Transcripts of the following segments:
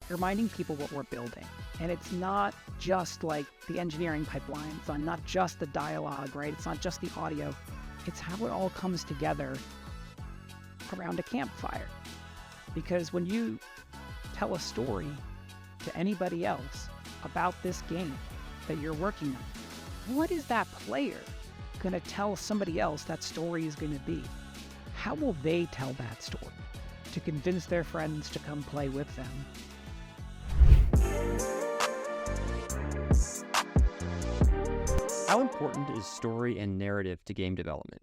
reminding people what we're building. And it's not just like the engineering pipeline. It's not just the dialogue, right? It's not just the audio. It's how it all comes together around a campfire. Because when you tell a story to anybody else about this game that you're working on, what is that player going to tell somebody else that story is going to be? How will they tell that story to convince their friends to come play with them? How important is story and narrative to game development?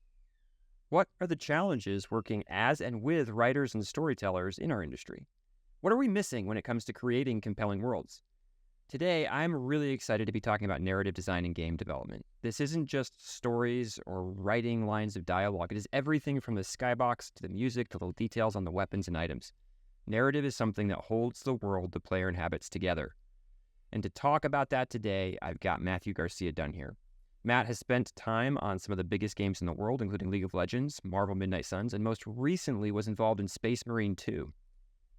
What are the challenges working as and with writers and storytellers in our industry? What are we missing when it comes to creating compelling worlds? Today, I'm really excited to be talking about narrative design in game development. This isn't just stories or writing lines of dialogue. It is everything from the skybox to the music to the details on the weapons and items. Narrative is something that holds the world the player inhabits together. And to talk about that today, I've got Matthew Garcia-Dunn here. Matt has spent time on some of the biggest games in the world, including League of Legends, Marvel Midnight Suns, and most recently was involved in Space Marine 2.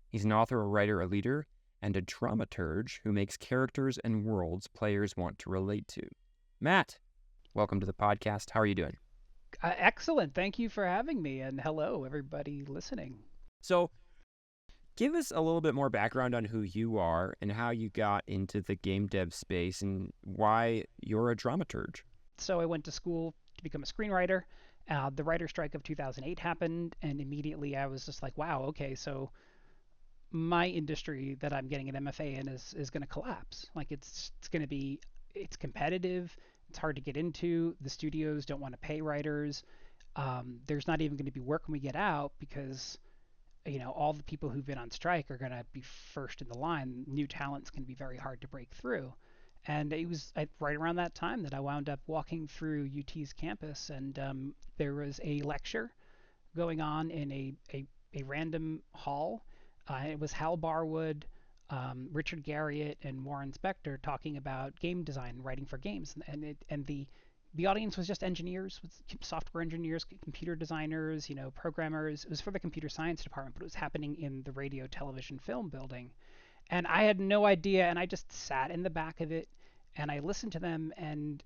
He's an author, a writer, a leader, and a dramaturge who makes characters and worlds players want to relate to. Matt, welcome to the podcast. How are you doing? Excellent. Thank you for having me. And hello, everybody listening. So, give us a little bit more background on who you are and how you got into the game dev space and why you're a dramaturge. So I went to school to become a screenwriter. The writer's strike of 2008 happened, and immediately I was just like, wow, okay, so my industry that I'm getting an MFA in is going to collapse. Like it's competitive. It's hard to get into. The studios don't want to pay writers. There's not even going to be work when we get out because, all the people who've been on strike are going to be first in the line. New talent's going to be very hard to break through. And it was right around that time that I wound up walking through UT's campus, and there was a lecture going on in a random hall. It was Hal Barwood, Richard Garriott, and Warren Spector talking about game design, writing for games, and the audience was just engineers, software engineers, computer designers, programmers. It was for the computer science department, but it was happening in the radio, television, film building. And I had no idea, and I just sat in the back of it, and I listened to them. And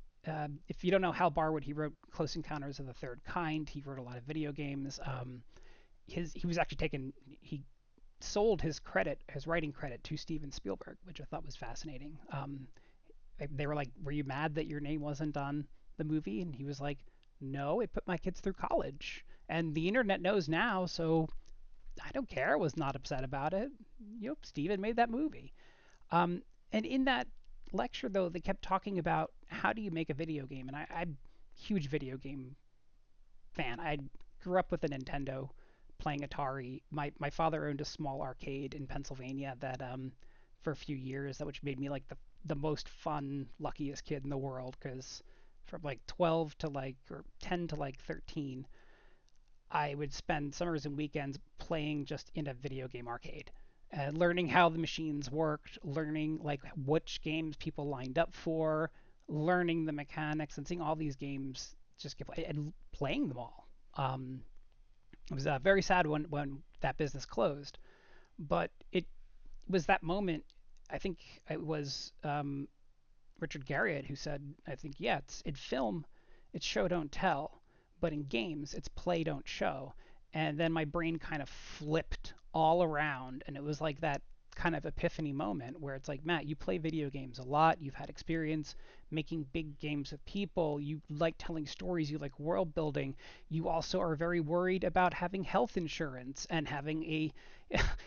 if you don't know Hal Barwood, he wrote Close Encounters of the Third Kind. He wrote a lot of video games. He sold his writing credit to Steven Spielberg, which I thought was fascinating. They were like, "Were you mad that your name wasn't on the movie?" And he was like, "No, it put my kids through college, and the internet knows now, so I don't care." I was not upset about it. Steven made that movie. And in that lecture, though, they kept talking about how do you make a video game, and I'm a huge video game fan. I grew up with a Nintendo, playing Atari. My father owned a small arcade in Pennsylvania that for a few years, which made me like the most fun, luckiest kid in the world, because from like 12 to or 10 to 13, I would spend summers and weekends playing just in a video game arcade, learning how the machines worked, learning like which games people lined up for, learning the mechanics, and seeing all these games just get played and playing them all. It was very sad when that business closed, but it was that moment. I think it was Richard Garriott who said, I think, yeah, it's in film, it's show don't tell, but in games, it's play don't show. And then my brain kind of flipped all around, and it was like that kind of epiphany moment where it's like, Matt, you play video games a lot, you've had experience making big games with people, you like telling stories, you like world building, you also are very worried about having health insurance and having a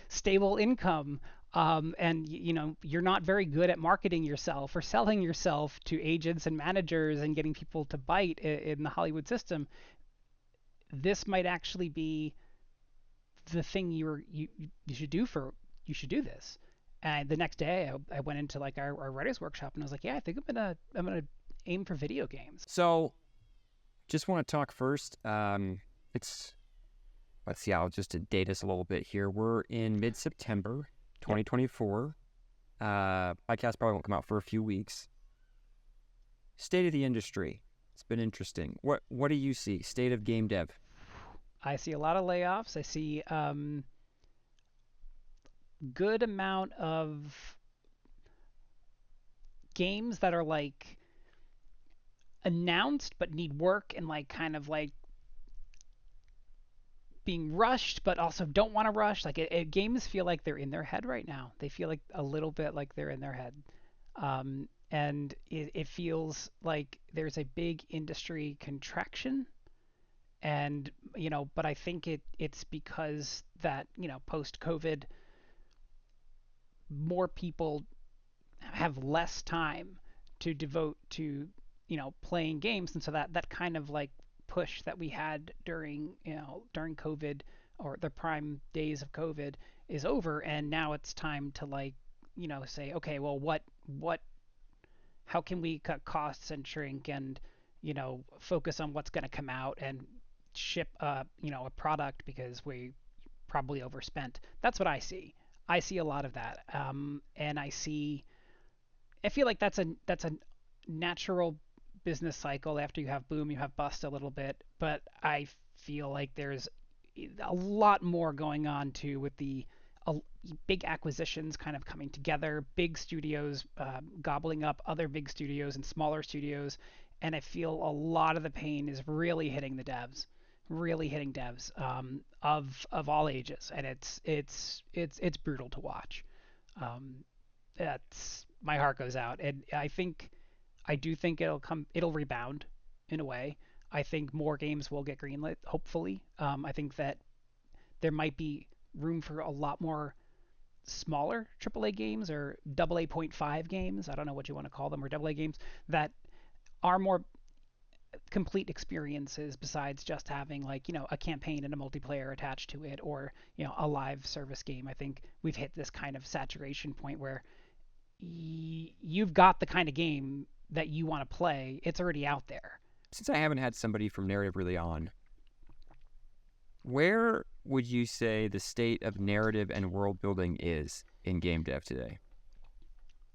stable income, and you're not very good at marketing yourself or selling yourself to agents and managers and getting people to bite in the Hollywood system. This might actually be the thing you should do this. And the next day I went into like our writers workshop, and I was like, yeah, I think I'm gonna aim for video games. So just want to talk first. Let's see, I'll just date us a little bit here. We're in mid-September 2024. Podcast probably won't come out for a few weeks. State of the industry. It's been interesting. What do you see? State of game dev. I see a lot of layoffs. I see good amount of games that are like announced but need work and like kind of like being rushed but also don't want to rush. Like games feel like they're in their head right now. They feel like a little bit like they're in their head. And it feels like there's a big industry contraction. And but I think it's because that post COVID, more people have less time to devote to playing games, and so that kind of like push that we had during COVID or the prime days of COVID is over, and now it's time to like say, okay, well, what how can we cut costs and shrink and focus on what's going to come out and ship a product because we probably overspent. That's what I see. I see a lot of that, and I feel like that's a natural business cycle. After you have boom, you have bust a little bit. But I feel like there's a lot more going on too with the uh, big acquisitions kind of coming together, big studios gobbling up other big studios and smaller studios, and I feel a lot of the pain is really hitting devs of all ages, and it's brutal to watch. Um, that's my heart goes out, and I do think it'll rebound in a way. I think more games will get greenlit, hopefully. I think that there might be room for a lot more smaller AAA games or AA.5 games. I don't know what you want to call them, or AA games that are more complete experiences besides just having like a campaign and a multiplayer attached to it, or a live service game. I think we've hit this kind of saturation point where you've got the kind of game that you want to play. It's already out there. Since I haven't had somebody from narrative really on, where would you say the state of narrative and world building is in game dev today?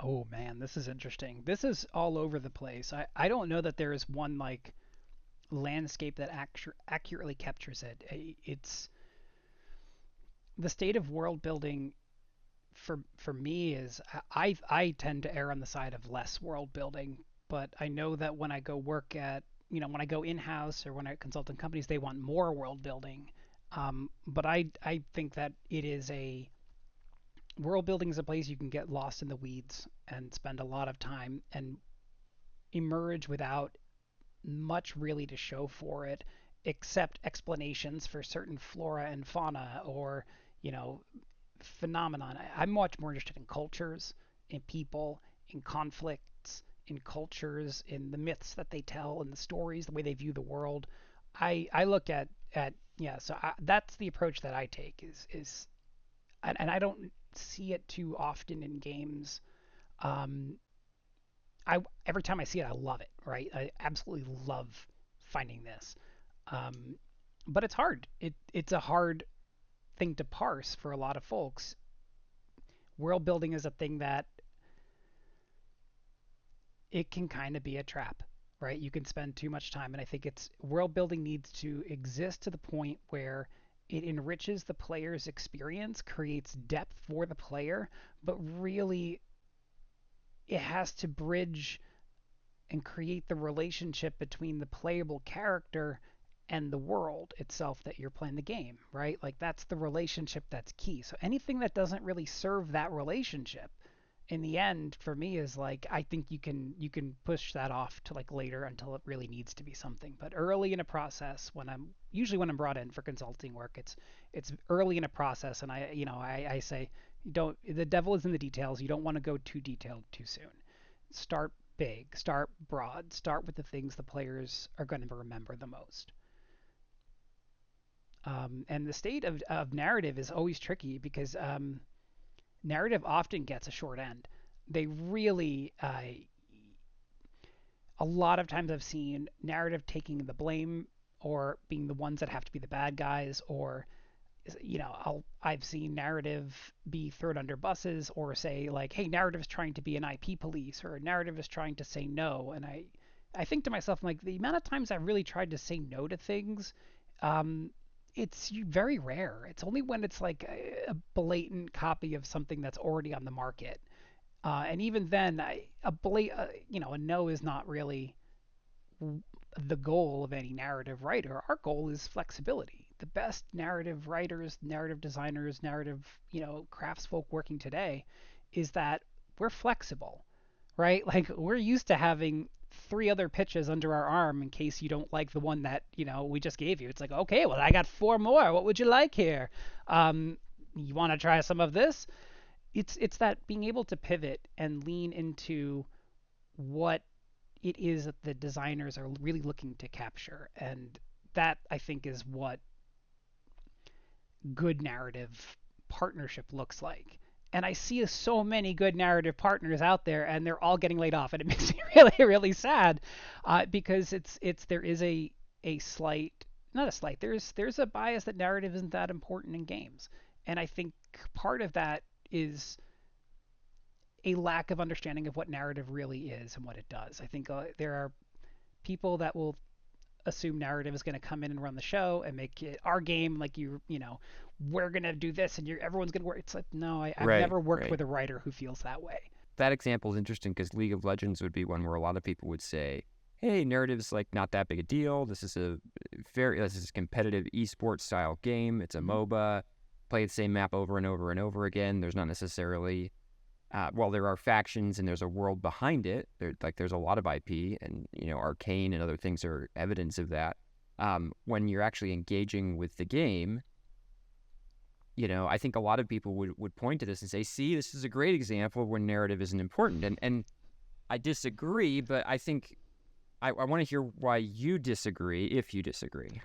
Oh man, this is interesting. This is all over the place. I don't know that there is one like landscape that accurately captures it. It's the state of world building for me is I tend to err on the side of less world building, but I know that when I go work at when I go in house or when I consult in companies, they want more world building. But I think that it is a world building is a place you can get lost in the weeds and spend a lot of time and emerge without much really to show for it, except explanations for certain flora and fauna or you know phenomenon. I'm much more interested in cultures, in people, in conflicts, in cultures, in the myths that they tell, and the stories, the way they view the world. I look at yeah. So that's the approach that I take is and I don't see it too often in games. Um, I every time I see it, I love it. Right, I absolutely love finding this. Um, but it's hard. It's a hard thing to parse for a lot of folks. World building is a thing that it can kind of be a trap, right? You can spend too much time, and I think it's world building needs to exist to the point where it enriches the player's experience, creates depth for the player, but really it has to bridge and create the relationship between the playable character and the world itself that you're playing the game, right? Like that's the relationship that's key. So anything that doesn't really serve that relationship in the end for me is like I think you can push that off to like later until it really needs to be something. But early in a process, when I'm brought in for consulting work, it's early in a process, and I say don't the devil is in the details. You don't want to go too detailed too soon. Start big, start broad, start with the things the players are going to remember the most. And the state of narrative is always tricky because narrative often gets a short end. They really, a lot of times I've seen narrative taking the blame or being the ones that have to be the bad guys, or I've seen narrative be thrown under buses or say like, hey, narrative is trying to be an IP police or narrative is trying to say no, and I think to myself, like the amount of times I've really tried to say no to things, um, it's very rare. It's only when it's like a blatant copy of something that's already on the market. And even then, a no is not really the goal of any narrative writer. Our goal is flexibility. The best narrative writers, narrative designers, narrative, craftsfolk working today is that we're flexible, right? Like we're used to having three other pitches under our arm in case you don't like the one that, we just gave you. It's like, okay, well, I got four more. What would you like here? You want to try some of this? It's that being able to pivot and lean into what it is that the designers are really looking to capture. And that, I think, is what good narrative partnership looks like. And I see so many good narrative partners out there, and they're all getting laid off, and it makes me really, really sad, because there is a slight, not a slight, there's a bias that narrative isn't that important in games, and I think part of that is a lack of understanding of what narrative really is and what it does. I think there are people that will assume narrative is going to come in and run the show and make it our game, like we're going to do this and everyone's going to work. It's like, no, I've Right, never worked right. with a writer who feels that way. That example is interesting because League of Legends would be one where a lot of people would say, hey, narrative's like not that big a deal. This is a competitive esports style game. It's a Mm-hmm. MOBA. Play the same map over and over and over again. There's not necessarily there are factions and there's a world behind it. There's a lot of IP, and Arcane and other things are evidence of that. When you're actually engaging with the game, I think a lot of people would point to this and say, "See, this is a great example of when narrative isn't important." And I disagree, but I think I want to hear why you disagree, if you disagree.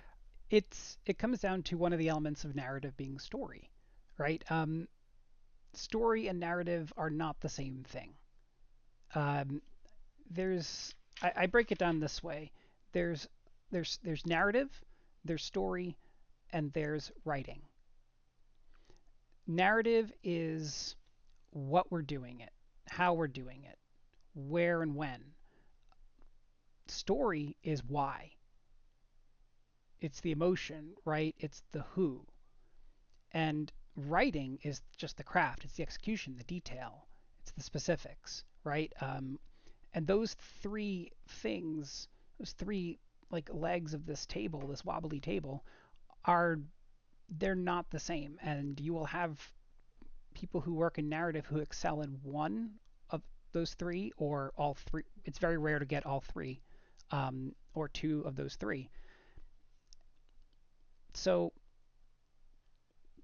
It comes down to one of the elements of narrative being story, right? Story and narrative are not the same thing. Um, I break it down this way. There's there's narrative, there's story, and there's writing. Narrative is what we're doing it, how we're doing it, where and when. Story is why. It's the emotion, right? It's the who. And writing is just the craft, it's the execution, the detail, it's the specifics, right? And those three things, those three like legs of this table, this wobbly table, are they're not the same. And you will have people who work in narrative who excel in one of those three or all three. It's very rare to get all three, or two of those three. So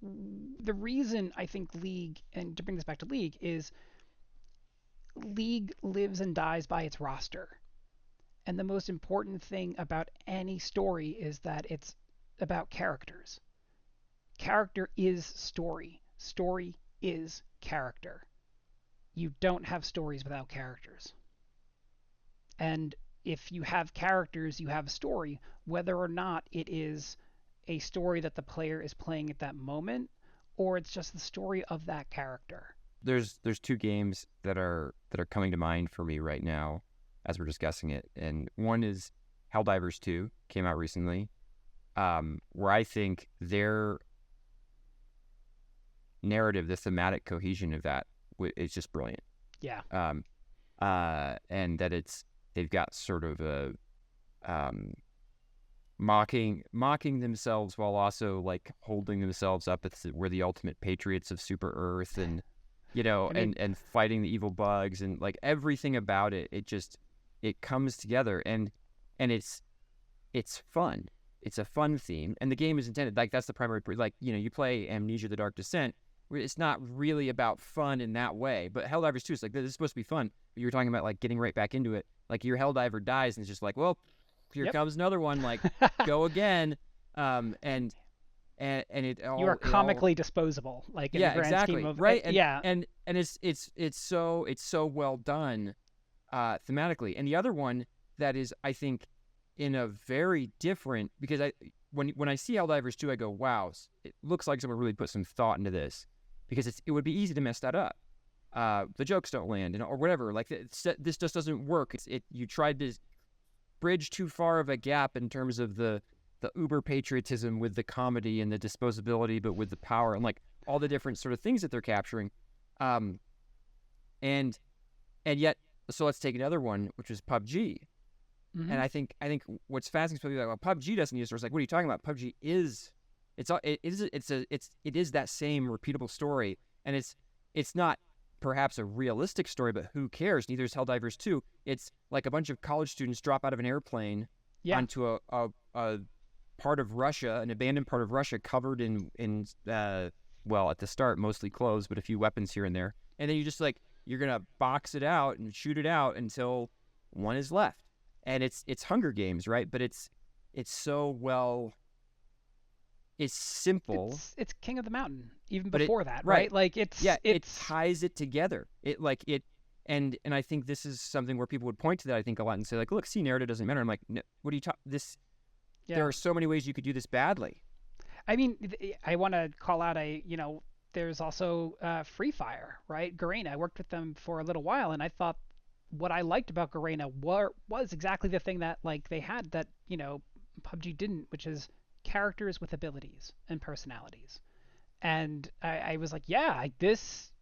the reason I think League, and to bring this back to League, is League lives and dies by its roster. And the most important thing about any story is that it's about characters. Character is story. Story is character. You don't have stories without characters. And if you have characters, you have a story, whether or not it is a story that the player is playing at that moment, or it's just the story of that character. There's two games that are coming to mind for me right now as we're discussing it, and one is Helldivers 2, came out recently, where I think their narrative, the thematic cohesion of that is just brilliant. Yeah. And that they've got sort of a mocking themselves while also like holding themselves up as we're the ultimate patriots of Super Earth, and and fighting the evil bugs, and like everything about it. It comes together, and it's fun. It's a fun theme, and the game is intended like that's the primary. Like you play Amnesia: The Dark Descent. It's not really about fun in that way, but Helldivers 2 is like, this is supposed to be fun. But you were talking about like getting right back into it. Like your Helldiver dies, and it's just like, well, here comes another one. Like, go again. And it all you are comically disposable, like in the grand scheme of right. And and it's so well done, thematically. And the other one that is, I think, in a very different, because when I see Helldivers 2, I go, wow, it looks like someone really put some thought into this, because it would be easy to mess that up. The jokes don't land, or whatever. Like this just doesn't work. You tried to bridge too far of a gap in terms of the the uber patriotism with the comedy and the disposability, but with the power and like all the different sort of things that they're capturing. Um, and yet, so let's take another one, which is PUBG. And Hmm. I think what's fascinating is people are like, well, PUBG doesn't use stories. Like, what are you talking about? PUBG is it is that same repeatable story, and it's not perhaps a realistic story, but who cares? Neither is Helldivers 2. It's like a bunch of college students drop out of an airplane Yeah. onto a part of Russia, an abandoned part of Russia, covered in well, at the start mostly clothes, but a few weapons here and there, and then you just like you're gonna box it out and shoot it out until one is left, and it's Hunger Games, right? But it's so well, it's simple, It's King of the Mountain even but it before that, right, right? Like yeah, it it's ties it together. It like it, and I think this is something where people would point to that I think a lot and say like, look, see, narrative doesn't matter. I'm like, no, what are you talking? This There yeah. are so many ways you could do this badly. I mean, I want to call out there's also Free Fire, right? Garena. I worked with them for a little while, and I thought what I liked about Garena was exactly the thing that like they had that PUBG didn't, which is characters with abilities and personalities. And I was like, yeah, this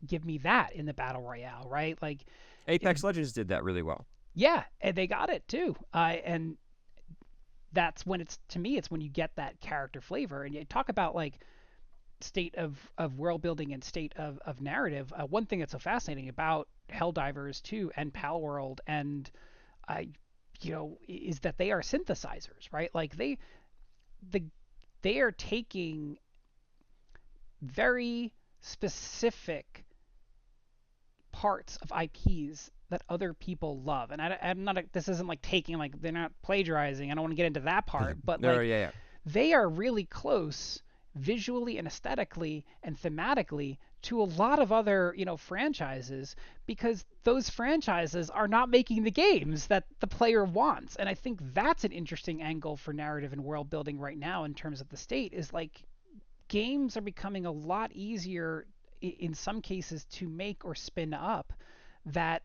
give me that in the battle royale, right? Like, it, Apex Legends did that really well. yeah, and they got it too. And that's when it's to me, it's when you get that character flavor. And you talk about like state of world building and state of narrative. One thing that's so fascinating about Helldivers 2 and Pal World and uh, is that they are synthesizers, right? Like the they are taking very specific parts of IPs that other people love. And I'm not, this isn't like taking, like, they're not plagiarizing. I don't want to get into that part, but No, like, yeah, yeah. they are really close visually and aesthetically and thematically to a lot of other, franchises because those franchises are not making the games that the player wants. And I think that's an interesting angle for narrative and world building right now in terms of the state is like games are becoming a lot easier in some cases to make or spin up that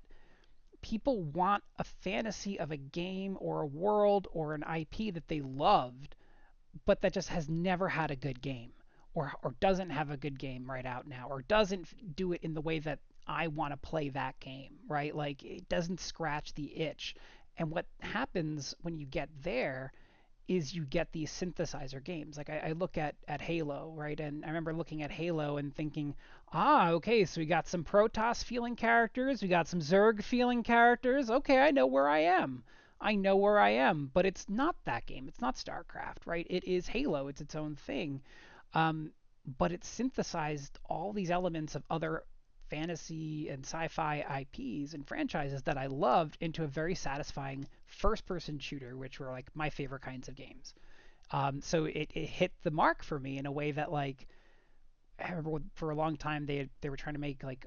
people want a fantasy of a game or a world or an IP that they loved, but that just has never had a good game or doesn't have a good game right out now or doesn't do it in the way that I want to play that game, right? Like it doesn't scratch the itch. And what happens when you get there is you get these synthesizer games. Like I look at Halo, right? And I remember looking at Halo and thinking, okay, so we got some Protoss feeling characters, we got some Zerg feeling characters. Okay, I know where I am. I know where I am, but it's not that game. It's not StarCraft, right? It is Halo. It's its own thing. Um, but it synthesized all these elements of other fantasy and sci-fi IPs and franchises that I loved into a very satisfying first-person shooter, which were like my favorite kinds of games. So it hit the mark for me in a way that like I remember for a long time they were trying to make like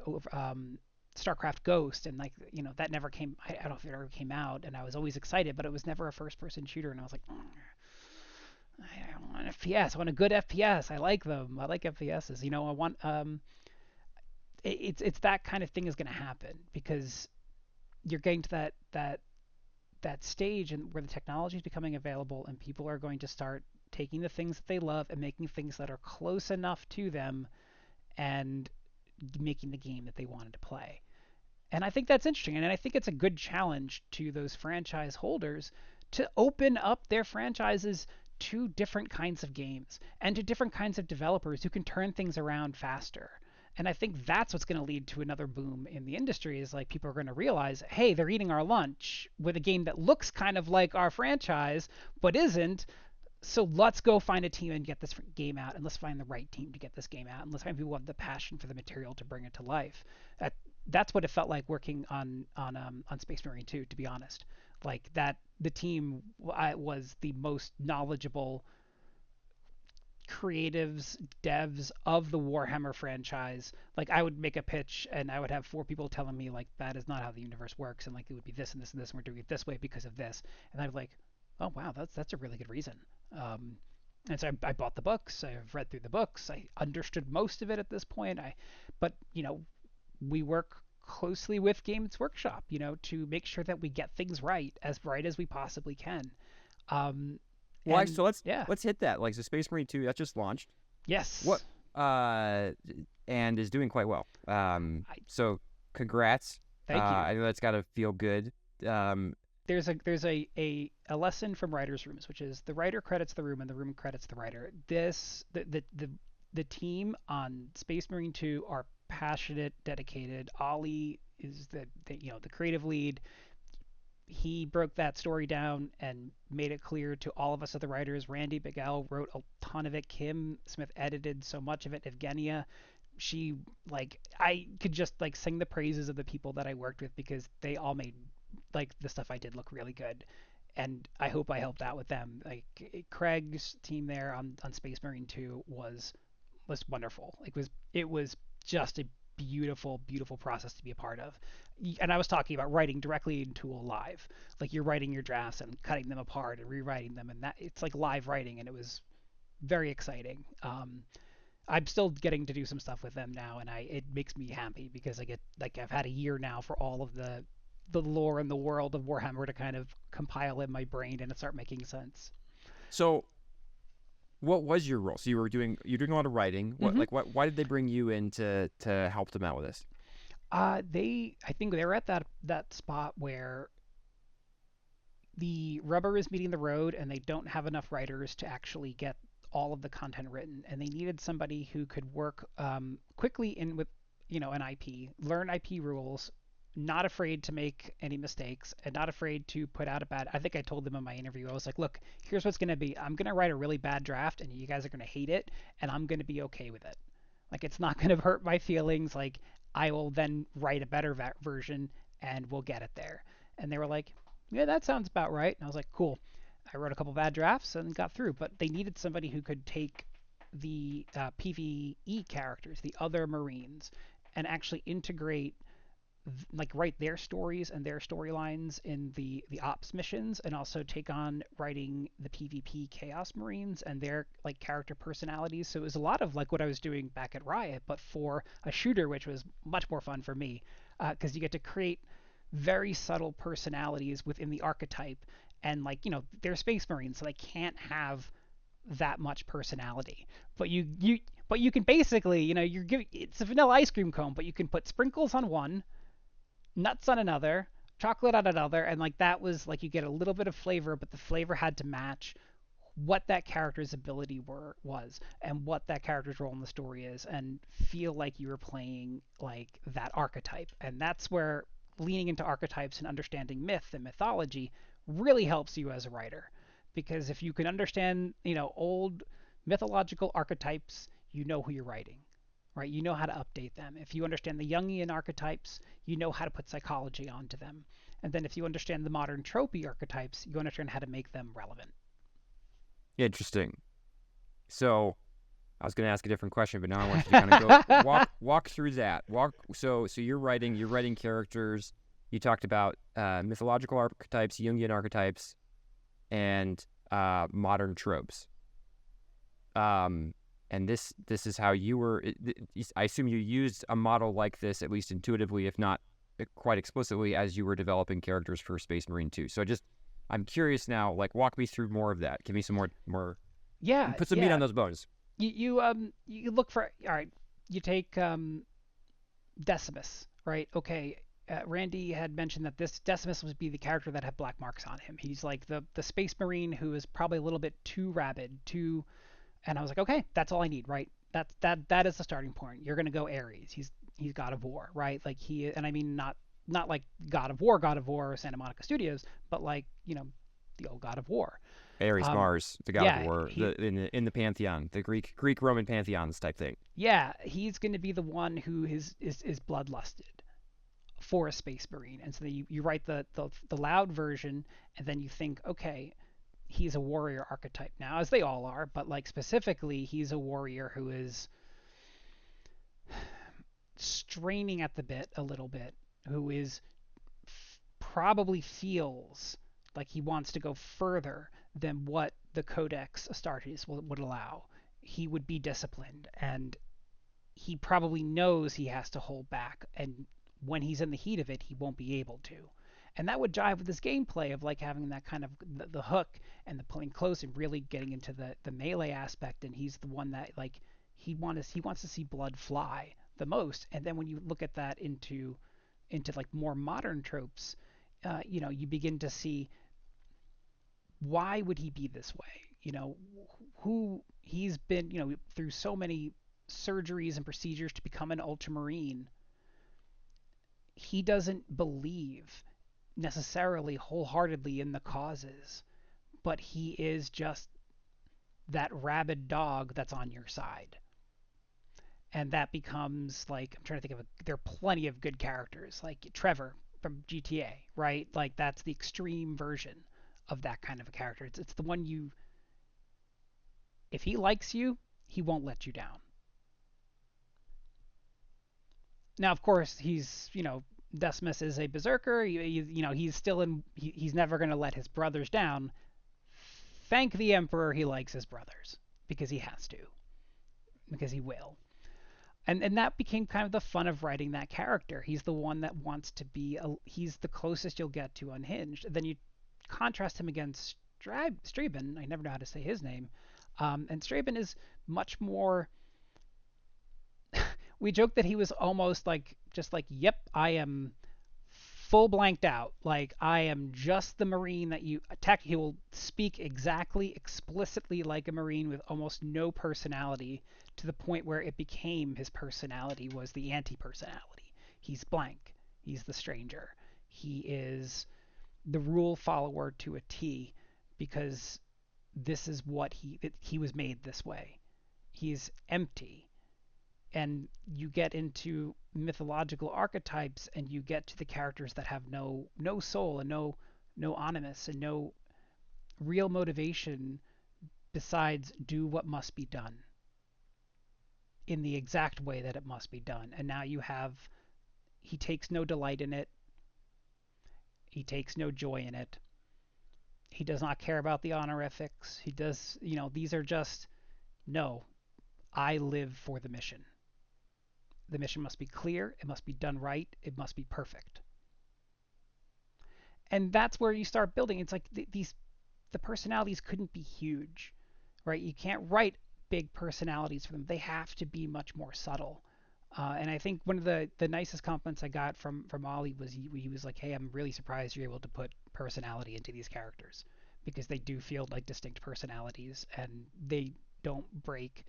StarCraft Ghost and like that never came. I don't know if it ever came out, and I was always excited, but it was never a first-person shooter, and I was like, I want an FPS. I want a good FPS. I like them. I like FPSs. I want it's that kind of thing is going to happen because you're getting to that stage and where the technology is becoming available and people are going to start taking the things that they love and making things that are close enough to them and making the game that they wanted to play. And I think that's interesting. And I think it's a good challenge to those franchise holders to open up their franchises to different kinds of games and to different kinds of developers who can turn things around faster. And I think that's what's going to lead to another boom in the industry is like people are going to realize, hey, they're eating our lunch with a game that looks kind of like our franchise, but isn't. So let's go find a team and get this game out, and let's find the right team to get this game out, and let's find people who have the passion for the material to bring it to life. That's what it felt like working on Space Marine 2, to be honest. Like that, the team was the most knowledgeable creatives, devs of the Warhammer franchise. Like I would make a pitch and I would have four people telling me like that is not how the universe works and like it would be this and this and this and we're doing it this way because of this. And I'd be like, oh wow, that's a really good reason. Um, and so I bought the books. I've read through the books. I understood most of it at this point. But we work closely with Games Workshop, to make sure that we get things right as we possibly can. Um, Why? And So yeah, let's hit that. Like, so Space Marine 2 that just launched. What yes, uh and is doing quite well. I So congrats. thank you. I know that's got to feel good. Um, There's a lesson from writers' rooms, which is the writer credits the room and the room credits the writer. The team on Space Marine 2 are passionate, dedicated. Ollie is the creative lead. He broke that story down and made it clear to all of us other writers. Randy Bigel wrote a ton of it. Kim Smith edited so much of it. Evgenia, she like I could just like sing the praises of the people that I worked with because they all made like the stuff I did look really good. And I hope I helped out with them. Like Craig's team there on Space Marine 2 was wonderful. It was just a beautiful, beautiful process to be a part of. And I was talking about writing directly into a live. Like you're writing your drafts and cutting them apart and rewriting them, and that it's like live writing, and it was very exciting. I'm still getting to do some stuff with them now, and it makes me happy because I get like I've had a year now for all of the lore and the world of Warhammer to kind of compile in my brain and start making sense. so what was your role? So you're doing a lot of writing. Mm-hmm. Why did they bring you in to help them out with this? I think they're at that spot where the rubber is meeting the road and they don't have enough writers to actually get all of the content written, and they needed somebody who could work quickly in with an IP, learn IP rules, not afraid to make any mistakes, and not afraid to put out a bad. I think I told them in my interview, I was like, look, here's what's going to be. I'm going to write a really bad draft, and you guys are going to hate it, and I'm going to be okay with it. Like it's not going to hurt my feelings. Like I will then write a better version, and we'll get it there. And they were like, yeah, that sounds about right. And I was like, cool. I wrote a couple bad drafts and got through, but they needed somebody who could take the PVE characters, the other Marines, and actually integrate, like, write their stories and their storylines in the ops missions, and also take on writing the PvP Chaos Marines and their like character personalities. So it was a lot of like what I was doing back at Riot, but for a shooter, which was much more fun for me because you get to create very subtle personalities within the archetype, and like they're space marines, so they can't have that much personality, but you can basically you're giving it's a vanilla ice cream cone, but you can put sprinkles on one, nuts on another, chocolate on another, and like that was like you get a little bit of flavor, but the flavor had to match what that character's ability was and what that character's role in the story is, and feel like you were playing like that archetype. And that's where leaning into archetypes and understanding myth and mythology really helps you as a writer, because if you can understand old mythological archetypes, you know who you're writing, right? You know how to update them. If you understand the Jungian archetypes, you know how to put psychology onto them. And then if you understand the modern tropey archetypes, you understand how to make them relevant. Interesting. So I was going to ask a different question, but now I want you to kind of go walk through that. So you're writing characters. You talked about mythological archetypes, Jungian archetypes, and modern tropes. And this is how you were. I assume you used a model like this, at least intuitively, if not quite explicitly, as you were developing characters for Space Marine 2. So I'm curious now. Like, walk me through more of that. Give me some more. Yeah, Put some meat yeah. on those bones. You look for, all right. You take Decimus, right? Okay. Randy had mentioned that this Decimus would be the character that had black marks on him. He's like the space marine who is probably a little bit too rabid, too. And I was like, okay, that's all I need, right? That is the starting point. You're gonna go Ares. He's God of War, right? Like and I mean not like God of War, Santa Monica Studios, but like the old God of War. Ares, Um, Mars, the god of yeah, war, in the pantheon, the Greek Roman pantheons type thing. yeah, he's going to be the one who is bloodlusted for a space marine, and so then you write the loud version, and then you think, okay, he's a warrior archetype now, as they all are, but like specifically, he's a warrior who is straining at the bit a little bit, who is probably feels like he wants to go further than what the Codex Astartes would allow. He would be disciplined, and he probably knows he has to hold back, and when he's in the heat of it, he won't be able to. And that would jive with this gameplay of like having that kind of the hook and the pulling close and really getting into the melee aspect. And he's the one that like he wants to see blood fly the most. And then when you look at that into like more modern tropes, you begin to see why would he be this way? Who he's been, through so many surgeries and procedures to become an ultramarine. He doesn't believe necessarily wholeheartedly in the causes, but he is just that rabid dog that's on your side. And that becomes like, I'm trying to think of there are plenty of good characters like Trevor from GTA, right? Like that's the extreme version of that kind of a character. It's the one you, if he likes you, he won't let you down. Now, of course, Decimus is a berserker. He's still he's never going to let his brothers down. Thank the Emperor he likes his brothers because he has to, because he will. And that became kind of the fun of writing that character. He's the one that wants to be he's the closest you'll get to unhinged. Then you contrast him against Straben. I never know how to say his name. And Straben is much more. We joke that he was almost like just like, yep, I am full blanked out. Like I am just the Marine that you attack. He will speak exactly, explicitly like a Marine with almost no personality, to the point where it became his personality was the anti-personality. He's blank. He's the stranger. He is the rule follower to a T, because this is what he was made this way. He's empty. And you get into mythological archetypes, and you get to the characters that have no soul and no animus and no real motivation besides do what must be done in the exact way that it must be done. And now you have, he takes no delight in it. He takes no joy in it. He does not care about the honorifics. He does, these are just, no, I live for the mission. The mission must be clear. It must be done right. It must be perfect. And that's where you start building. It's like the personalities couldn't be huge, right? You can't write big personalities for them. They have to be much more subtle. And I think one of the nicest compliments I got from Ollie was he was like, "Hey, I'm really surprised you're able to put personality into these characters, because they do feel like distinct personalities, and don't break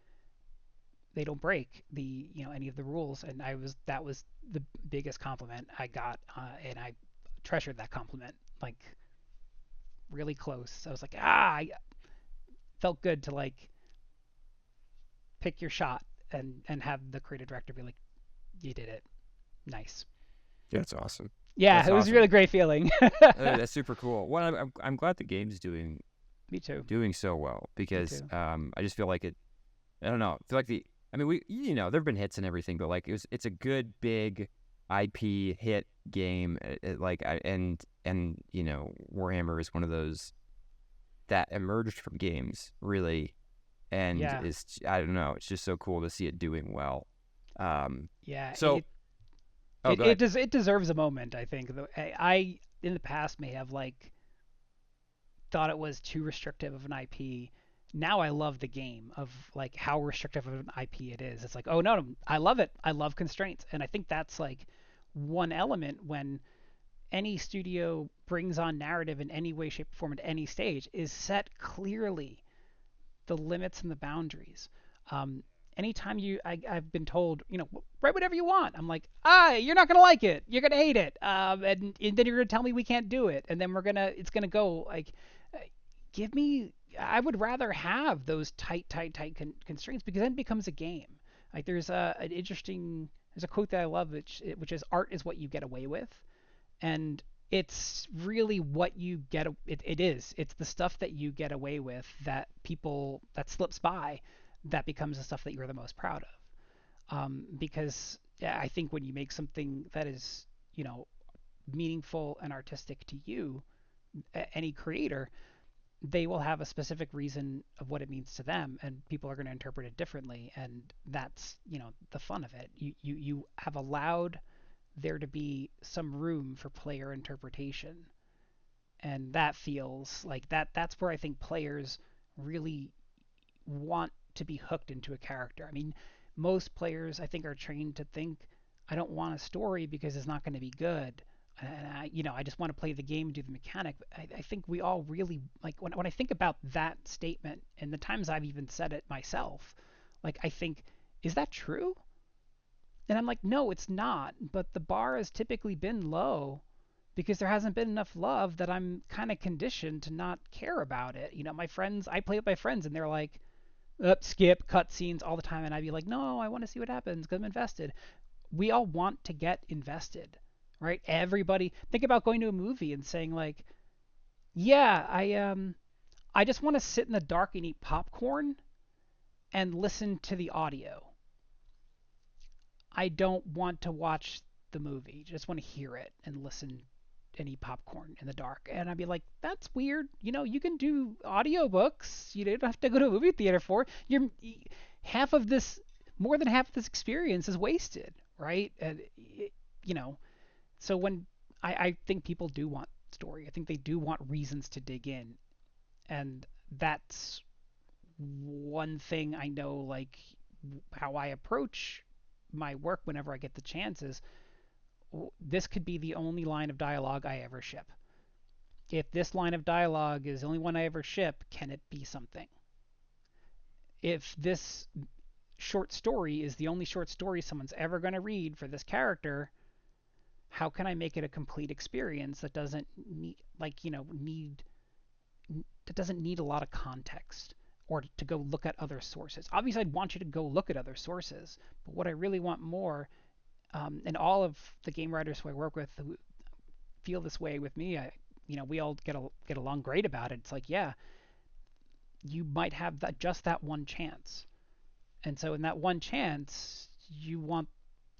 they don't break the any of the rules." And that was the biggest compliment I got, and I treasured that compliment like really close. I was like, I felt good to like pick your shot and have the creative director be like, you did it, nice. Yeah, that's awesome. Yeah, That's it was a awesome. really great feeling. That's super cool. Well, I'm glad the game's Me too. doing so well, Me because too. I just feel like it. I don't know. I feel like I mean, there've been hits and everything, but like it's a good big IP hit game. And Warhammer is one of those that emerged from games, really, and Yeah. I don't know. It's just so cool to see it doing well. Yeah. So, oh, It go it ahead. does it deserves a moment. I think I in the past may have like thought it was too restrictive of an IP. Now I love the game of like how restrictive of an IP it is. It's like, oh no, I love it. I love constraints, and I think that's like one element when any studio brings on narrative in any way, shape, or form at any stage is set clearly the limits and the boundaries. Um, Anytime I've been told, write whatever you want. I'm like, you're not gonna like it. You're gonna hate it. And then you're gonna tell me we can't do it. And then it's gonna go like, uh, give me. I would rather have those tight constraints, because then it becomes a game. Like there's a quote that I love, which is art is what you get away with, and it's really what you get. It is. It's the stuff that you get away with that people that slips by, that becomes the stuff that you're the most proud of. Because yeah, I think when you make something that is meaningful and artistic to you, any creator, they will have a specific reason of what it means to them, and people are going to interpret it differently, and that's the fun of it. You have allowed there to be some room for player interpretation. And that feels like that's where I think players really want to be hooked into a character. I mean, most players I think are trained to think I don't want a story because it's not going to be good. And I just want to play the game and do the mechanic. I think we all really like when I think about that statement and the times I've even said it myself, like I think, is that true? And I'm like, no, it's not. But the bar has typically been low because there hasn't been enough love that I'm kind of conditioned to not care about it. My friends, I play with my friends and they're like, skip cutscenes all the time, and I'd be like, no, I want to see what happens because I'm invested. We all want to get invested, right? Everybody think about going to a movie and saying like, yeah, I just want to sit in the dark and eat popcorn and listen to the audio. I don't want to watch the movie. I just want to hear it and listen and eat popcorn in the dark. And I'd be like, that's weird. You can do audiobooks. You don't have to go to a movie theater for it. Half of this, more than half of this experience is wasted, right? And you know, so when I think people do want story, I think they do want reasons to dig in, and that's one thing I know. Like how I approach my work whenever I get the chances, this could be the only line of dialogue I ever ship. If this line of dialogue is the only one I ever ship, can it be something? If this short story is the only short story someone's ever going to read for this character, how can I make it a complete experience that doesn't need that doesn't need a lot of context or to go look at other sources? Obviously, I'd want you to go look at other sources, but what I really want more, and all of the game writers who I work with who feel this way with me, we all get along great about it. It's like, yeah, you might have that one chance, and so in that one chance, you want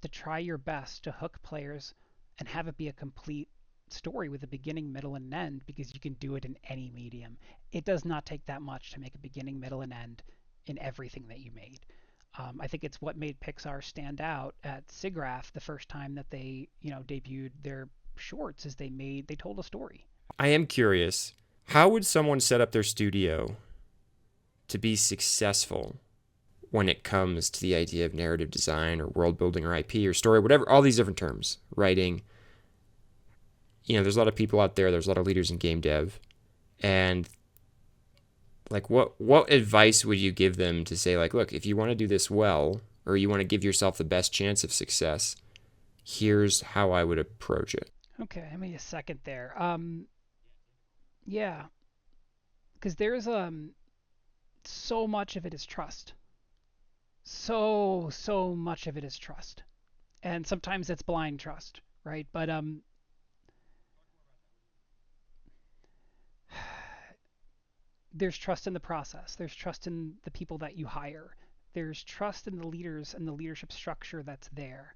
to try your best to hook players and have it be a complete story with a beginning, middle, and end because you can do it in any medium. It does not take that much to make a beginning, middle, and end in everything that you made. I think it's what made Pixar stand out at SIGGRAPH the first time that they, debuted their shorts, is they told a story. I am curious, how would someone set up their studio to be successful when it comes to the idea of narrative design or world building or IP or story, whatever, all these different terms, writing? There's a lot of people out there, there's a lot of leaders in game dev, and like what advice would you give them to say, like, look, if you want to do this well, or you want to give yourself the best chance of success, here's how I would approach it. Okay, give me a second there. Yeah, because there's so much of it is trust. So much of it is trust, and sometimes it's blind trust, right? But there's trust in the process. There's trust in the people that you hire. There's trust in the leaders and the leadership structure that's there,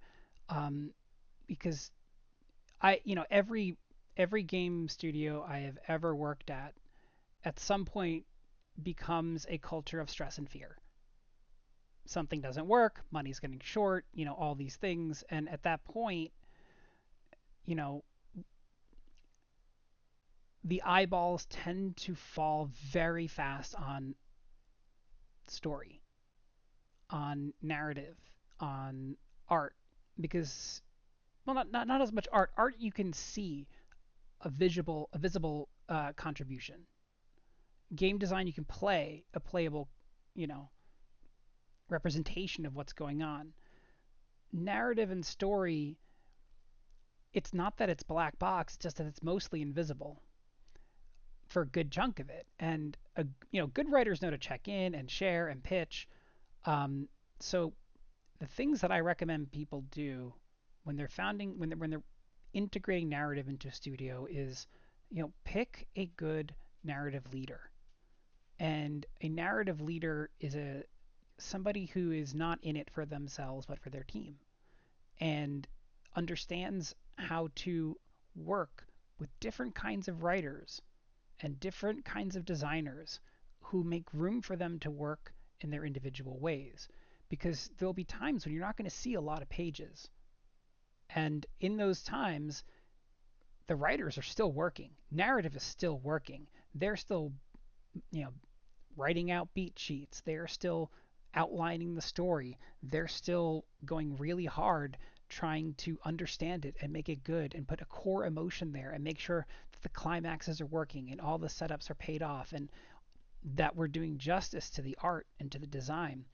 because every game studio I have ever worked at some point becomes a culture of stress and fear. Something doesn't work, money's getting short, all these things, and at that point, you know, the eyeballs tend to fall very fast on story, on narrative, on art, because well, not as much art. Art you can see a visible contribution. Game design you can play a playable, you know, representation of what's going on. Narrative and story, it's not that it's black box, it's just that it's mostly invisible for a good chunk of it. And good writers know to check in and share and pitch. So the things that I recommend people do when they're integrating narrative into a studio is, pick a good narrative leader. And a narrative leader is somebody who is not in it for themselves but for their team and understands how to work with different kinds of writers and different kinds of designers who make room for them to work in their individual ways. Because there'll be times when you're not going to see a lot of pages. And in those times, the writers are still working. Narrative is still working. They're still, you know, writing out beat sheets. They're still outlining the story. They're still going really hard trying to understand it and make it good and put a core emotion there and make sure that the climaxes are working and all the setups are paid off and that we're doing justice to the art and to the design,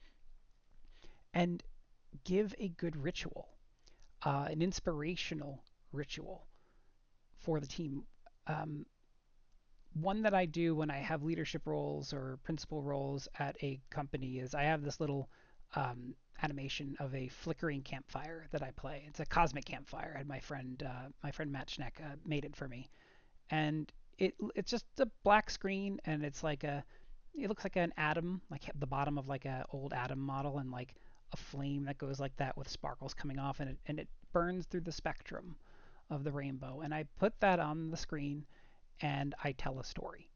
and give a good ritual, an inspirational ritual for the team. Um, One that I do when I have leadership roles or principal roles at a company is I have this little animation of a flickering campfire that I play. It's a cosmic campfire. I had my friend Matt Schneck made it for me, and it's just a black screen, and it looks like an atom, like the bottom of like a old atom model, and like a flame that goes like that with sparkles coming off, and it burns through the spectrum of the rainbow. And I put that on the screen, and I tell a story.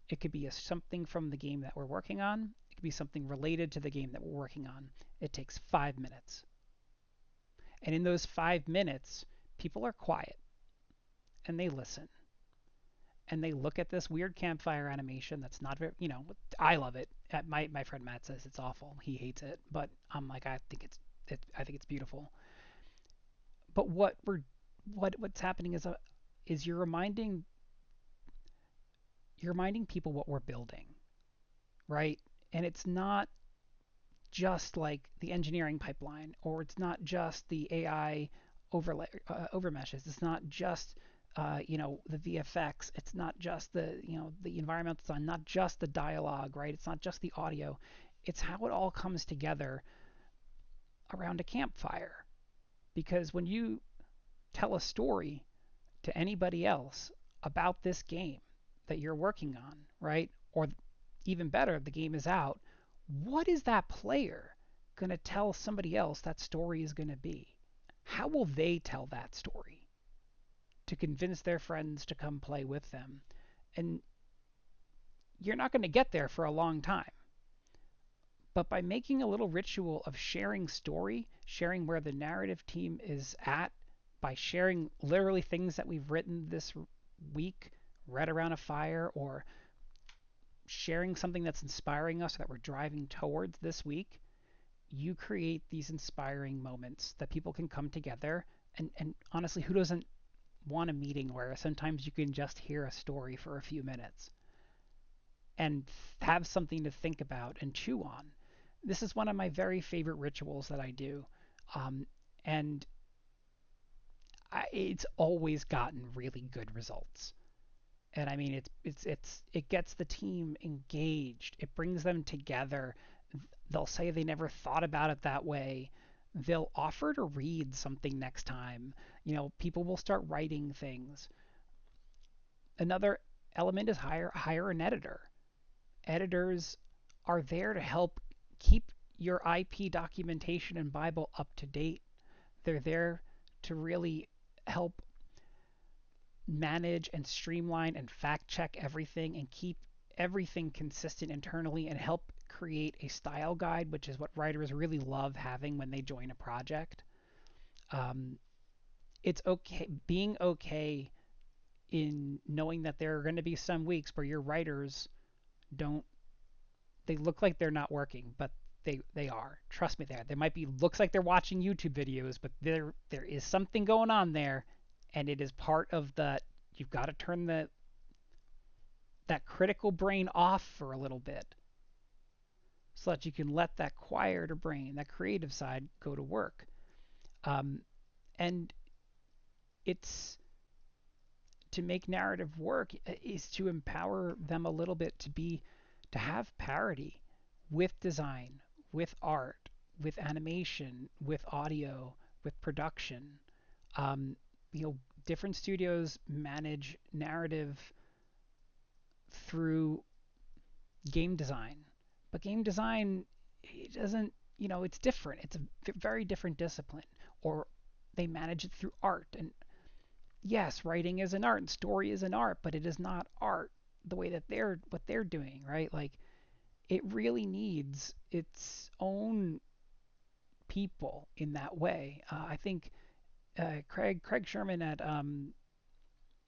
It could be something from the game that we're working on. It could be something related to the game that we're working on. It takes 5 minutes, and in those 5 minutes, people are quiet and they listen and they look at this weird campfire animation that's not very, I love it. My friend Matt says it's awful. He hates it, but I'm like, I think it's beautiful. But what's happening is you're reminding people what we're building, right? And it's not just like the engineering pipeline, or it's not just the AI overlay overmeshes. It's not just the VFX. It's not just the environmental design, not just the dialogue, right? It's not just the audio. It's how it all comes together around a campfire. Because when you tell a story to anybody else about this game that you're working on, right? Or even better, the game is out. What is that player going to tell somebody else that story is going to be? How will they tell that story to convince their friends to come play with them? And you're not going to get there for a long time. But by making a little ritual of sharing story, sharing where the narrative team is at, by sharing literally things that we've written this week, read around a fire, or sharing something that's inspiring us that we're driving towards this week, you create these inspiring moments that people can come together. And honestly, who doesn't want a meeting where sometimes you can just hear a story for a few minutes and have something to think about and chew on? This is one of my very favorite rituals that I do. Um, and it's always gotten really good results. And I mean, it gets the team engaged. It brings them together. They'll say they never thought about it that way. They'll offer to read something next time. People will start writing things. Another element is hire an editor. Editors are there to help keep your IP documentation and Bible up to date. They're there to really help manage and streamline and fact check everything and keep everything consistent internally and help create a style guide, which is what writers really love having when they join a project. Um, it's okay being okay in knowing that there are going to be some weeks where your writers don't they look like they're not working, but they are. Trust me, there. They might be looks like they're watching YouTube videos, but there is something going on there, and it is part of the. You've got to turn that critical brain off for a little bit, so that you can let that quieter brain, that creative side, go to work. Um, and it's to make narrative work is to empower them a little bit to have parity with design, with art, with animation, with audio, with production. Um, you know, Different studios manage narrative through game design, but game design, it doesn't. It's different. It's a very different discipline. Or they manage it through art, and yes, writing is an art and story is an art, but it is not art the way that they're doing, right? Like, it really needs its own people in that way. I think Craig Sherman at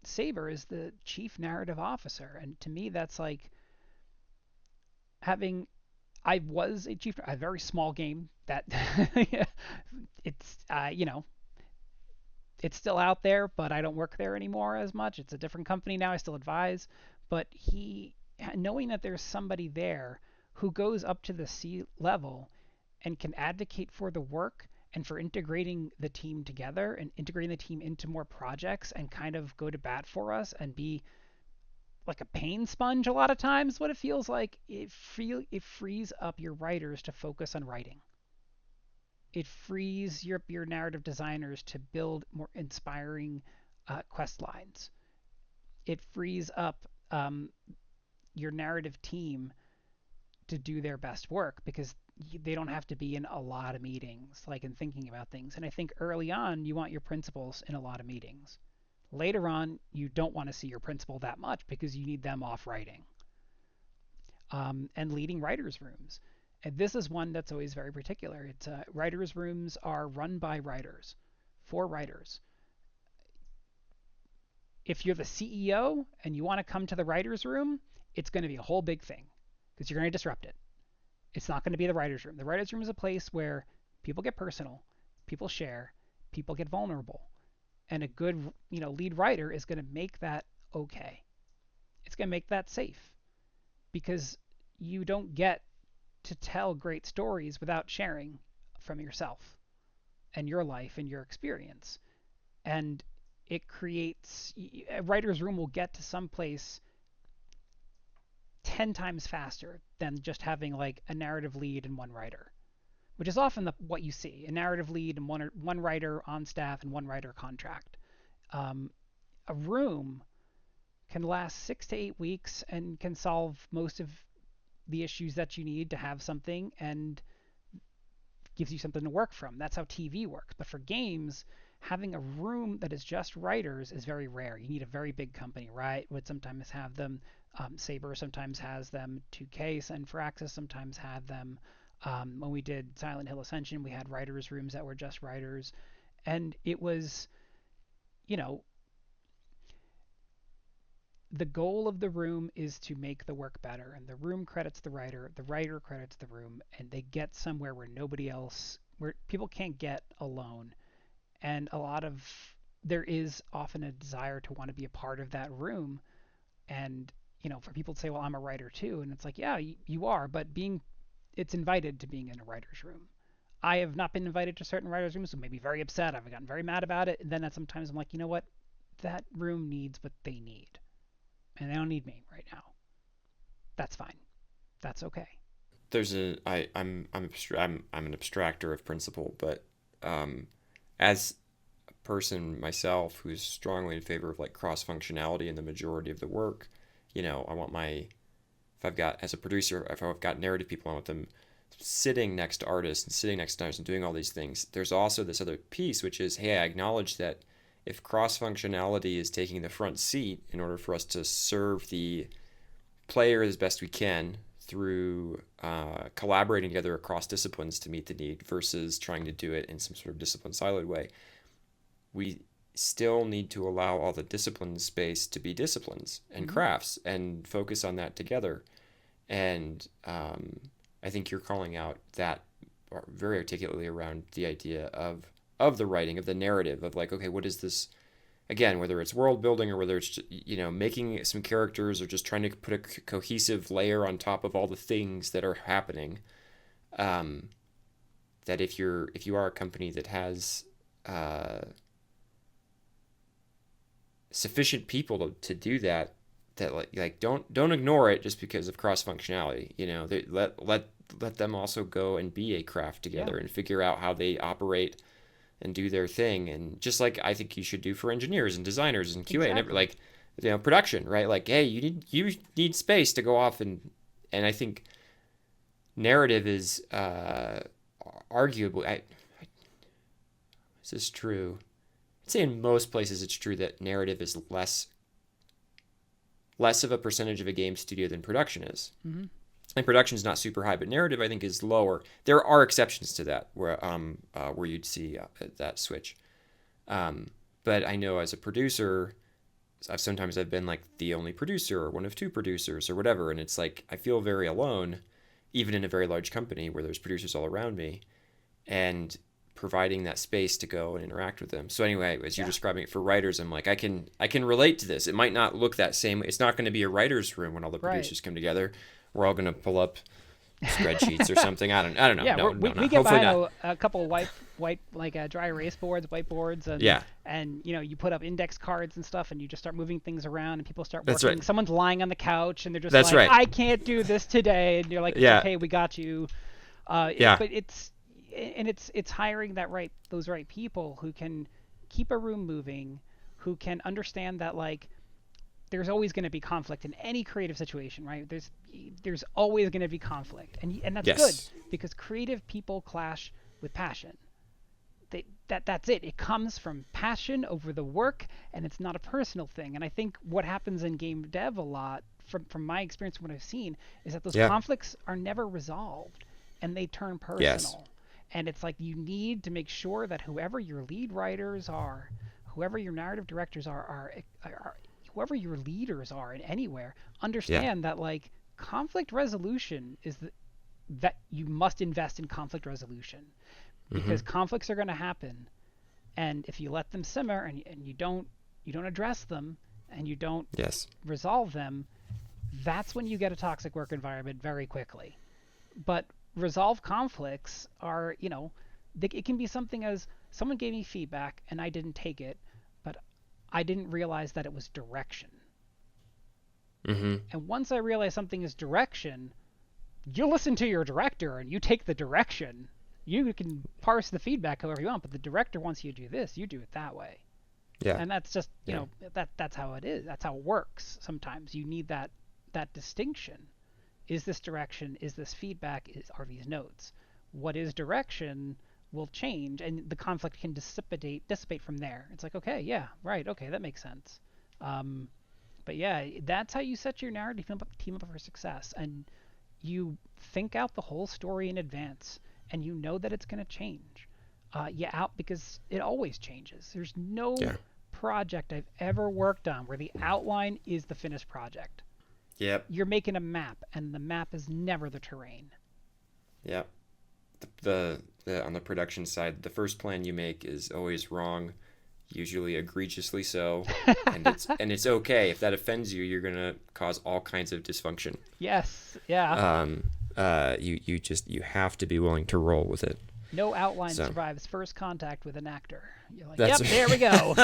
Saber is the chief narrative officer, and to me that's like having I was a chief, a very small game that it's it's still out there, but I don't work there anymore as much. It's a different company now. I still advise, but knowing that there's somebody there who goes up to the C level and can advocate for the work and for integrating the team together and integrating the team into more projects and kind of go to bat for us and be like a pain sponge a lot of times. What it feels like, it frees up your writers to focus on writing. It frees your narrative designers to build more inspiring quest lines. It frees up your narrative team to do their best work because they don't have to be in a lot of meetings, like in thinking about things. And I think early on, you want your principals in a lot of meetings. Later on, you don't want to see your principal that much because you need them off writing and leading writers' rooms. And this is one that's always very particular. It's writers' rooms are run by writers, for writers. If you're the CEO and you want to come to the writers' room, it's going to be a whole big thing because you're going to disrupt it. It's not going to be the writers' room. The writers' room is a place where people get personal, people share, people get vulnerable, and a good lead writer is going to make that okay. It's going to make that safe because you don't get to tell great stories without sharing from yourself and your life and your experience. And it creates a writer's room will get to some place 10 times faster than just having like a narrative lead and one writer, which is often what you see, a narrative lead and one writer on staff and one writer contract. A room can last 6 to 8 weeks and can solve most of the issues that you need to have something and gives you something to work from. That's how TV works. But for games, having a room that is just writers is very rare. You need a very big company, right? Would sometimes have them. Saber sometimes has them. 2K and Firaxis sometimes had them. When we did Silent Hill Ascension, we had writers' rooms that were just writers. And it was, you know, the goal of the room is to make the work better. And the room credits the writer credits the room, and they get somewhere where nobody else, where people can't get alone. And there is often a desire to want to be a part of that room. And, for people to say, well, I'm a writer too. And it's like, yeah, you are, but it's invited to being in a writer's room. I have not been invited to certain writers' rooms, so maybe very upset. I've gotten very mad about it. And then sometimes I'm like, you know what? That room needs what they need. And they don't need me right now. That's fine. That's okay. I'm an abstractor of principle, but as a person myself who's strongly in favor of like cross functionality in the majority of the work, I want if I've got, as a producer, if I've got narrative people, I want them sitting next to artists and sitting next to artists and doing all these things. There's also this other piece, which is, hey, I acknowledge that if cross functionality is taking the front seat in order for us to serve the player as best we can through collaborating together across disciplines to meet the need versus trying to do it in some sort of discipline siloed way, we still need to allow all the discipline space to be disciplines and crafts and focus on that together. And I think you're calling out that very articulately around the idea of the writing, of the narrative, of like, okay, what is this, again, whether it's world building or whether it's making some characters or just trying to put a cohesive layer on top of all the things that are happening, that if you are a company that has sufficient people to do that like don't ignore it just because of cross functionality. Let them also go and be a craft together and figure out how they operate and do their thing. And just like I think you should do for engineers and designers and QA and production, right? Like, hey, you need space to go off and I think narrative is arguably, is this true? I'd say in most places it's true that narrative is less of a percentage of a game studio than production is. Mm-hmm. And production is not super high, but narrative I think is lower. There are exceptions to that where you'd see that switch. But I know as a producer, sometimes I've been like the only producer or one of two producers or whatever. And it's like, I feel very alone, even in a very large company where there's producers all around me, and providing that space to go and interact with them. So anyway, as you're describing it for writers, I'm like, I can relate to this. It might not look that same. It's not going to be a writer's room when all the producers come together. We're all going to pull up spreadsheets or something. I don't know. Yeah, no, we get behind a couple of white like dry erase boards, whiteboards, and you put up index cards and stuff, and you just start moving things around, and people start working. That's right. Someone's lying on the couch, and they're just That's like, right. I can't do this today, and you're like, Yeah. okay, we got you. But it's hiring those right people who can keep a room moving, who can understand that like there's always going to be conflict in any creative situation, right? There's always going to be conflict, and that's good because creative people clash with passion. That's it. It comes from passion over the work, and it's not a personal thing. And I think what happens in game dev a lot, from my experience, what I've seen, is that those conflicts are never resolved, and they turn personal. Yes. And it's like you need to make sure that whoever your lead writers are, whoever your narrative directors are whoever your leaders are in anywhere, understand that like conflict resolution is that you must invest in conflict resolution, because conflicts are going to happen, and if you let them simmer and you don't address them and you don't resolve them, that's when you get a toxic work environment very quickly. But resolve conflicts are, it can be something as someone gave me feedback and I didn't take it, but I didn't realize that it was direction. And once I realize something is direction, you listen to your director and you take the direction. You can parse the feedback however you want, but the director wants you to do this, you do it that way. Yeah. And that's just, that's how it is. That's how it works. Sometimes you need that distinction. Is this direction? Is this feedback? Are these notes? What is direction will change, and the conflict can dissipate from there. It's like, okay, yeah, right, okay, that makes sense. But yeah, that's how you set your narrative team up for success, and you think out the whole story in advance, and you know that it's going to change. Because it always changes. There's no project I've ever worked on where the outline is the finished project. Yep. You're making a map, and the map is never the terrain. Yep. The on the production side, the first plan you make is always wrong, usually egregiously so, and it's okay. If that offends you, you're gonna cause all kinds of dysfunction. Yes. Yeah. You have to be willing to roll with it. No outline survives first contact with an actor. You're like, there we go.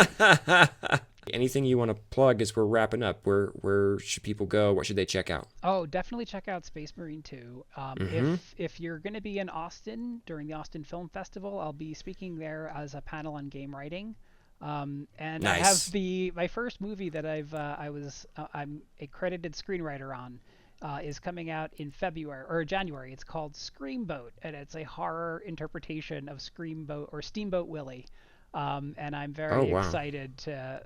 Anything you want to plug as we're wrapping up? Where should people go? What should they check out? Oh, definitely check out Space Marine 2. If you're going to be in Austin during the Austin Film Festival, I'll be speaking there as a panel on game writing. And nice. I have my first movie that I'm a credited screenwriter on. Is coming out in February or January. It's called Screamboat, and it's a horror interpretation of Screamboat or Steamboat Willie. And I'm very excited to,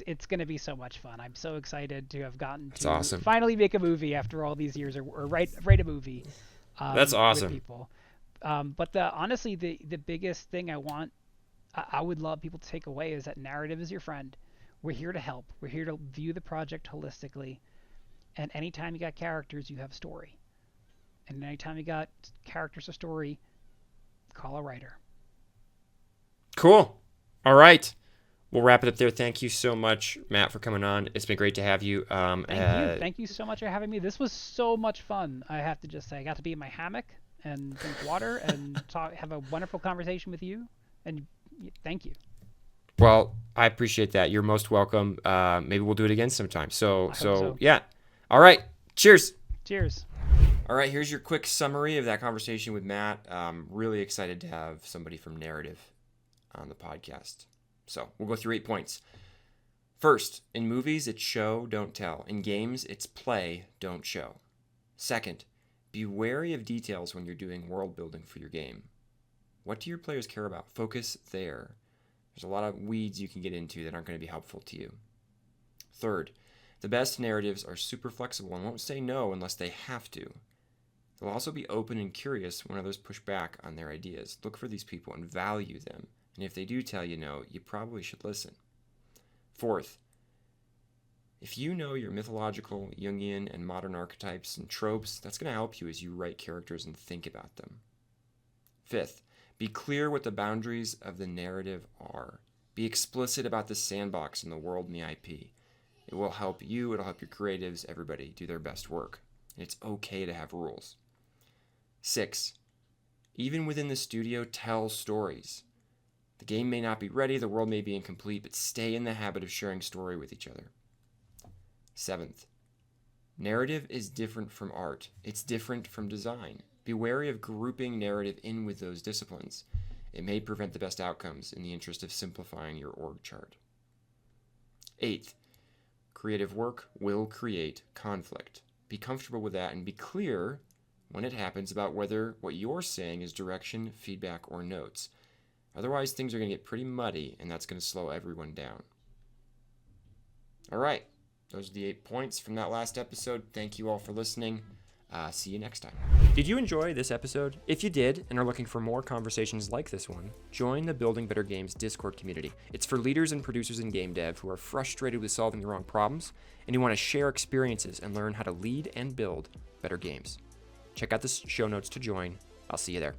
it's going to be so much fun. I'm so excited to have gotten to finally make a movie after all these years, or write a movie. That's awesome. With people. But honestly, the biggest thing I would love people to take away is that narrative is your friend. We're here to help. We're here to view the project holistically. And anytime you got characters, you have story. And anytime you got characters or story, call a writer. Cool. All right. We'll wrap it up there. Thank you so much, Matt, for coming on. It's been great to have you. Thank you. Thank you so much for having me. This was so much fun. I have to just say, I got to be in my hammock and drink water and have a wonderful conversation with you. And thank you. Well, I appreciate that. You're most welcome. Maybe we'll do it again sometime. So yeah. All right. Cheers. Cheers. All right. Here's your quick summary of that conversation with Matt. Really excited to have somebody from narrative on the podcast. So we'll go through 8 points. First, in movies, it's show, don't tell. In games, it's play, don't show. Second, be wary of details when you're doing world building for your game. What do your players care about? Focus there. There's a lot of weeds you can get into that aren't going to be helpful to you. Third, the best narratives are super flexible and won't say no unless they have to. They'll also be open and curious when others push back on their ideas. Look for these people and value them And if they do tell you no, you probably should listen. Fourth, if you know your mythological, Jungian, and modern archetypes and tropes, that's going to help you as you write characters and think about them. Fifth, be clear what the boundaries of the narrative are. Be explicit about the sandbox and the world and the IP. It will help you, it'll help your creatives, everybody do their best work. And it's okay to have rules. 6, even within the studio, tell stories. The game may not be ready, the world may be incomplete, but stay in the habit of sharing story with each other. 7th, narrative is different from art. It's different from design. Be wary of grouping narrative in with those disciplines. It may prevent the best outcomes in the interest of simplifying your org chart. 8th, creative work will create conflict. Be comfortable with that and be clear when it happens about whether what you're saying is direction, feedback, or notes. Otherwise, things are going to get pretty muddy, and that's going to slow everyone down. All right, those are the 8 points from that last episode. Thank you all for listening. See you next time. Did you enjoy this episode? If you did and are looking for more conversations like this one, join the Building Better Games Discord community. It's for leaders and producers in game dev who are frustrated with solving the wrong problems and who want to share experiences and learn how to lead and build better games. Check out the show notes to join. I'll see you there.